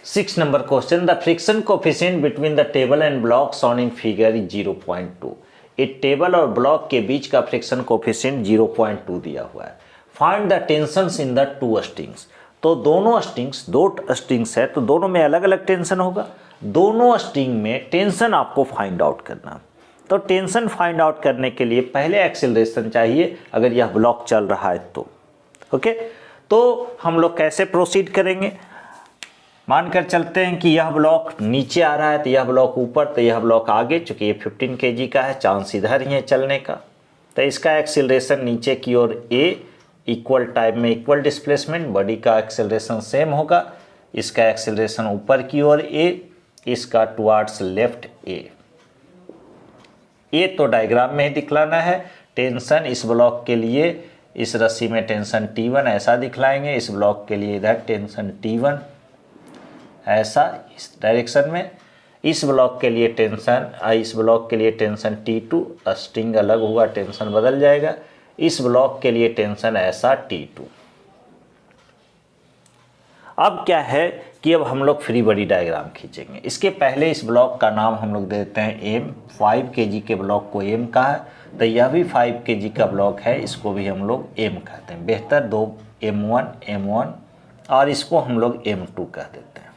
6 नंबर question, the friction coefficient between the table and block shown in figure is 0.2। एक टेबल और ब्लॉक के बीच का फ्रिक्शन कोफिशिएंट 0.2 दिया हुआ है। Find the tensions in the 2 strings. तो दोनों स्ट्रिंग्स, 2 स्ट्रिंग्स है तो दोनों में अलग अलग टेंशन होगा। दोनों स्ट्रिंग में टेंशन आपको फाइंड आउट करना। तो टेंशन फाइंड आउट करने के लिए पहले एक्सीलरेशन चाहिए, अगर यह ब्लॉक चल रहा है तो। ओके, तो हम लोग कैसे प्रोसीड करेंगे, मानकर चलते हैं कि यह ब्लॉक नीचे आ रहा है तो यह ब्लॉक ऊपर, तो यह ब्लॉक आगे, चूंकि ये 15 kg का है, चांस इधर ही है चलने का। तो इसका एक्सीलरेशन नीचे की ओर a, इक्वल टाइम में इक्वल डिस्प्लेसमेंट, बॉडी का एक्सेलरेशन सेम होगा। इसका एक्सेलरेशन ऊपर की ओर a, इसका टुवार्ड्स लेफ्ट a। ये तो डायग्राम में ही दिखलाना है। टेंशन इस ब्लॉक के लिए इस रस्सी में टेंशन T1 ऐसा दिखलाएंगे, इस ब्लॉक के लिए इधर टेंशन T1 ऐसा इस डायरेक्शन में, इस ब्लॉक के लिए टेंशन T2, स्ट्रिंग अलग हुआ टेंशन बदल जाएगा, इस ब्लॉक के लिए टेंशन ऐसा T2। अब क्या है कि अब हम लोग फ्री बॉडी डायग्राम खींचेंगे। इसके पहले इस ब्लॉक का नाम हम लोग देते हैं M। 5 kg के ब्लॉक को M कहा है, तो यह भी 5 kg का ब्लॉक है, इसको भी हम लोग M कहते हैं। बेहतर दो M1 और इसको हम लोग M2 कह देते हैं।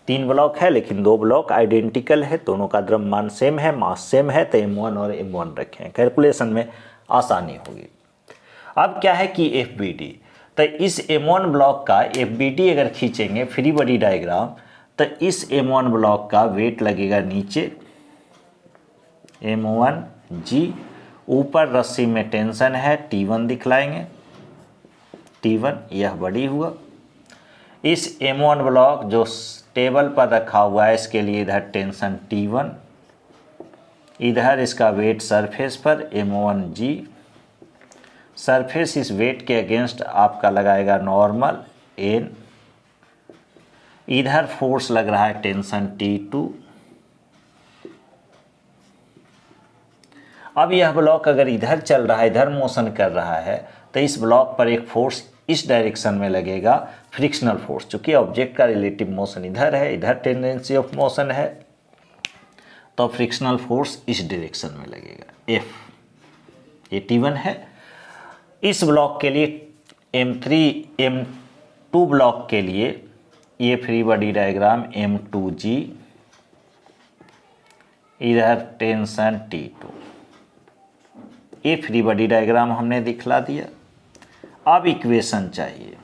3 ब्लॉक है लेकिन 2 ब्लॉक आइडेंटिकल है, दोनों का द्रव्यमान सेम है, मास सेम है, तो M1 और M1 रखें, कैलकुलेशन में आसानी होगी। अब क्या है कि FBD, तो इस M1 ब्लॉक का FBD अगर खींचेंगे फ्री बॉडी डायग्राम, तो इस M1 ब्लॉक का वेट लगेगा नीचे M1G, ऊपर रस्सी में टेंशन है T1 दिखलाएंगे, T1 यह बड़ी हुआ। इस M1 ब्लॉक जो टेबल पर रखा हुआ है इसके लिए इधर टेंशन T1, इधर इसका वेट सरफेस पर M1G, सरफेस इस वेट के अगेंस्ट आपका लगाएगा नॉर्मल N, इधर फोर्स लग रहा है टेंशन T2। अब यह ब्लॉक अगर इधर चल रहा है, इधर मोशन कर रहा है, तो इस ब्लॉक पर एक फोर्स इस डायरेक्शन में लगेगा, फ्रिक्शनल फोर्स। चूंकि ऑब्जेक्ट का रिलेटिव मोशन इधर है, इधर टेंडेंसी ऑफ मोशन है, तो फ्रिक्शनल फोर्स इस डायरेक्शन में लगेगा F। ये T1 है। इस ब्लॉक के लिए M2 ब्लॉक के लिए ये फ्री बॉडी डायग्राम M2G, इधर टेंशन T2, ये फ्री बॉडी डायग्राम हमने दिखला दिया। अब इक्वेशन चाहिए।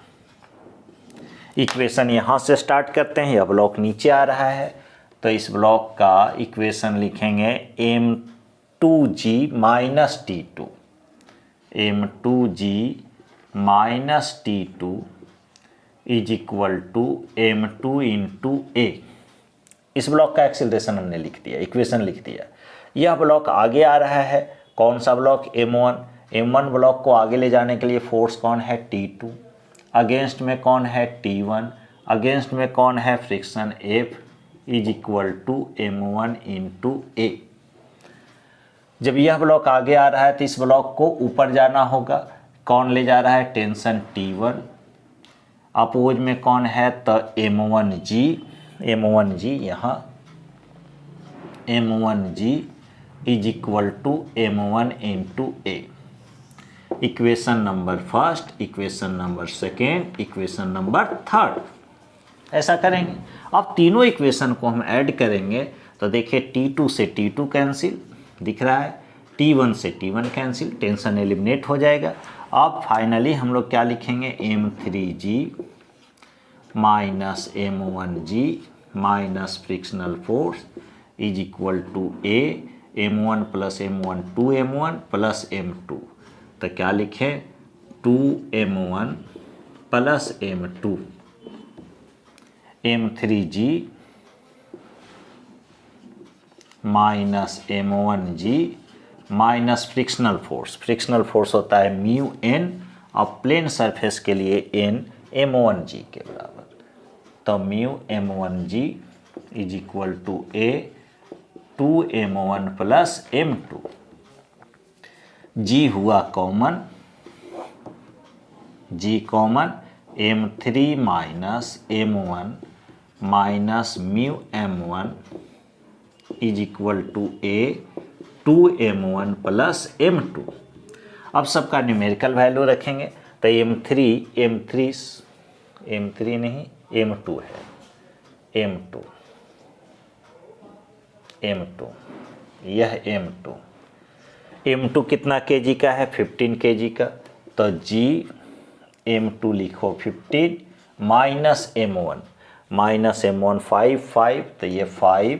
इक्वेशन यहाँ से स्टार्ट करते हैं, यह ब्लॉक नीचे आ रहा है, तो इस ब्लॉक का इक्वेशन लिखेंगे M2G minus T2, M2G minus T2 is equal to M2 into A। इस ब्लॉक का एक्सीलरेशन हमने लिख दिया, इक्वेशन लिख दिया। यह ब्लॉक आगे आ रहा है, कौन सा ब्लॉक? M1 ब्लॉक को आगे ले जाने के लिए फोर्स कौन है? T2। अगेंस्ट में कौन है? T1। अगेंस्ट में कौन है? Friction F is equal to M1 into A। जब यह ब्लॉक आगे आ रहा है तो इस ब्लॉक को ऊपर जाना होगा, कौन ले जा रहा है? Tension T1। अपोज में कौन है? तो M1G यहाँ M1G is equal to M1 into A। Equation number first, equation number second, equation number third, ऐसा करेंगे। अब तीनों इक्वेशन को हम ऐड करेंगे तो देखिए T2 से T2 कैंसिल दिख रहा है, T1 से T1 कैंसिल, टेंशन एलिमिनेट हो जाएगा। अब फाइनली हम लोग क्या लिखेंगे? M3G minus M1G minus frictional force is equal to A, M1 plus M1 2M1 plus M2, तो क्या लिखें? 2M1 plus M2, M3G minus M1G minus frictional force. Frictional force होता है म्यू N, और प्लेन सरफेस के लिए N M1G के बराबर, तो mu M1G is equal to A 2M1 plus M2। G हुआ common, G common, M3 minus M1 minus mu M1 is equal to A 2M1 plus M2। अब सबका numerical value रखेंगे, तो M3 नहीं M2 है, M2 यह M2 कितना kg का है? 15 kg का, तो G M2 लिखो 15 माइनस M1 5, तो ये 5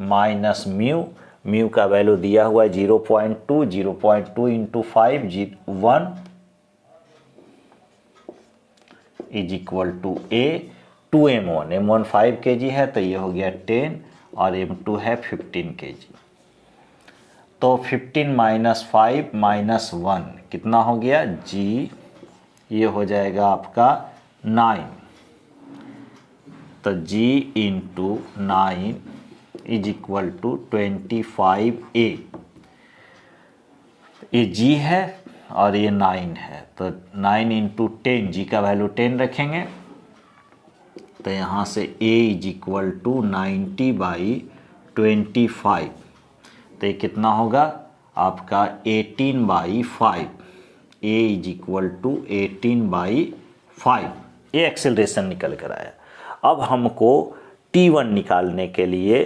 माइनस म्यू का वैल्यू दिया हुआ है 0.2 into 5 1 is equal to A 2M1, M1 5 kg है तो ये हो गया 10 और M2 है 15 kg। तो 15 माइनस 5 माइनस 1 कितना हो गया जी, ये हो जाएगा आपका 9। तो g into 9 is equal to 25a। ये g है और ये 9 है, तो 9 इंटू 10, जी का वैल्यू 10 रखेंगे, तो यहाँ से a इज इक्वल टू 90/25। तो ये कितना होगा आपका 18/5। a is equal to 18/5। ये एक्सेलरेशन निकल कर आया। अब हमको t1 निकालने के लिए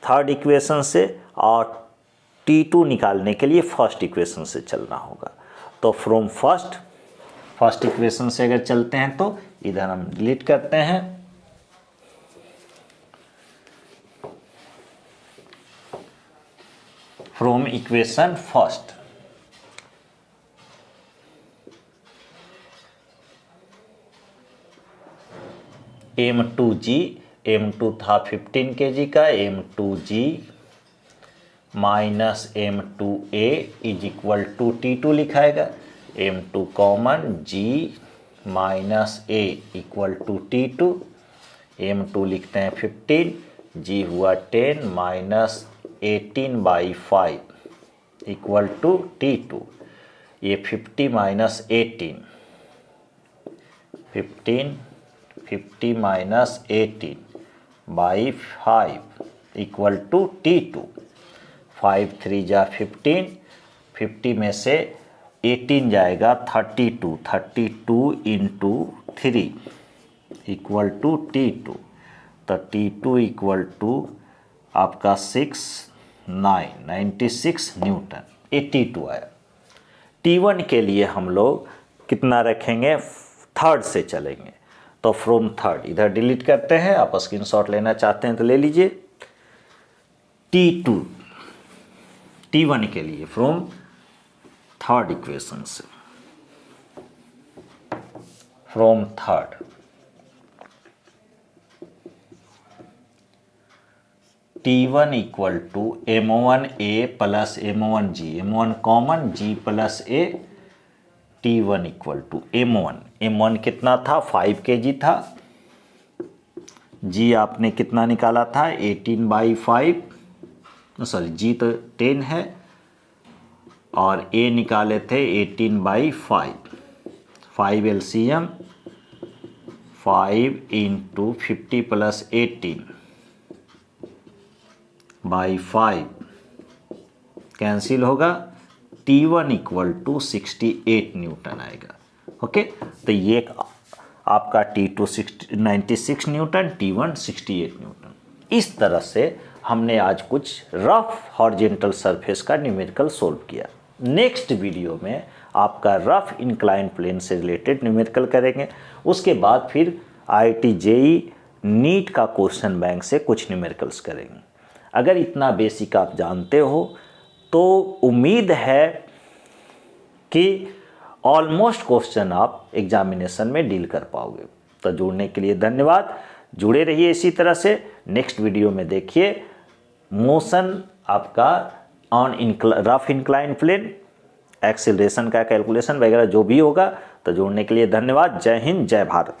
थर्ड इक्वेशन से और t2 निकालने के लिए फर्स्ट इक्वेशन से चलना होगा। तो फ्रॉम फर्स्ट इक्वेशन से अगर चलते हैं तो इधर हम डिलीट करते हैं, from equation first m2g, m2 था 15 kg का, m2g minus m2a is equal to t2 लिखाएगा, m2 common, g minus a equal to t2, m2 लिखते हैं 15, g हुआ 10 माइनस 18/5 इक्वल टू t2। ये 50 minus 18, 50 minus 18/5 equal to t2। 5 3 जा 15, 50 में से 18 जाएगा 32 इंटू 3 इक्वल टू t2। तो t2 इक्वल टू आपका 96 न्यूटन, 82 आया। t1 के लिए हम लोग कितना रखेंगे, थर्ड से चलेंगे। तो फ्रॉम थर्ड इधर डिलीट करते हैं, आप स्क्रीनशॉट लेना चाहते हैं तो ले लीजिए। t1 के लिए फ्रॉम थर्ड इक्वेशन से, from third t1 equal to m1a plus m1g, m1 common, g plus a, t1 equal to m1 कितना था 5 kg था, g आपने कितना निकाला था 18/5, सॉरी g तो 10 है और a निकाले थे 18/5, 5 LCM 5 इंटू 50 प्लस 18/5 कैंसिल होगा, t1 इक्वल टू 68 न्यूटन आएगा। ओके, तो ये आपका t2 96 न्यूटन, t1 68 न्यूटन। इस तरह से हमने आज कुछ रफ हॉरिजॉन्टल सरफेस का न्यूमेरिकल सोल्व किया। नेक्स्ट वीडियो में आपका रफ इंक्लाइन प्लेन से रिलेटेड न्यूमेरिकल करेंगे। उसके बाद फिर IIT JEE नीट का क्वेश्चन बैंक से कुछ न्यूमेरिकल्स करेंगे। अगर इतना बेसिक आप जानते हो तो उम्मीद है कि ऑलमोस्ट क्वेश्चन आप एग्जामिनेशन में डील कर पाओगे। तो जुड़ने के लिए धन्यवाद, जुड़े रहिए इसी तरह से। नेक्स्ट वीडियो में देखिए मोशन आपका on rough incline plane, acceleration का कैलकुलेशन वगैरह जो भी होगा। तो जुड़ने के लिए धन्यवाद। जय हिंद, जय भारत।